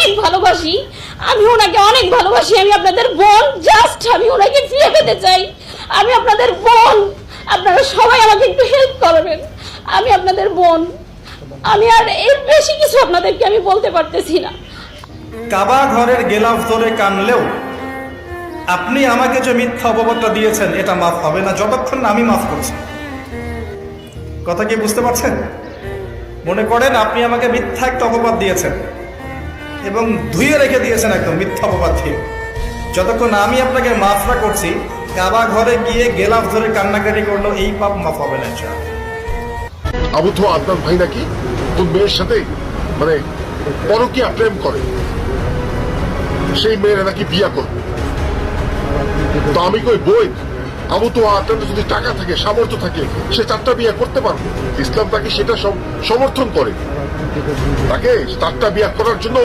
অনেক ভালোবাসি, আমি ওনাকে অনেক ভালোবাসি। আমি আপনাদের বোন, জাস্ট আমি ওনাকে ফিরে পেতে চাই। আমি আপনাদের বোন, আপনারা সবাই আমাকে একটু হেল্প করবেন। আমি আপনাদের বোন, আমি আর এর বেশি কিছু আপনাদেরকে আমি বলতে পারতেছি না। কাবা ঘরের গেলাফ ধরে কানলেও আপনি আমাকে যে মিথ্যা অপবাদটা দিয়েছেন এটা মাফ হবে না যতক্ষণ না আমি মাফ করছি। কথা কি বুঝতে পারছেন? মনে করেন আপনি আমাকে মিথ্যা একটা অপবাদ দিয়েছেন এবং ধুয়ে রেখে দিয়েছেন একদম মিথ্যা অপবাদ দিয়ে। যতক্ষণ আমি আপনাকে মাফ না করছি, কাবা ঘরে গিয়ে গেলাফ ধরে কান্নাকাটি করলো এই পাপ মাফ হবে না। আবু তো আদনান ভাই নাকি তোর মেয়ের সাথে মানে পরকীয়া প্রেম করে, সেই মেয়েরা নাকি বিয়া করবে। তো আমি কই বই, আবু তো আদনান যদি টাকা থাকে, সামর্থ্য থাকে, সে 4টা বিয়া করতে পারবে। ইসলাম তাকে সেটা সমর্থন করে, তাকে 4টা বিয়া করার জন্য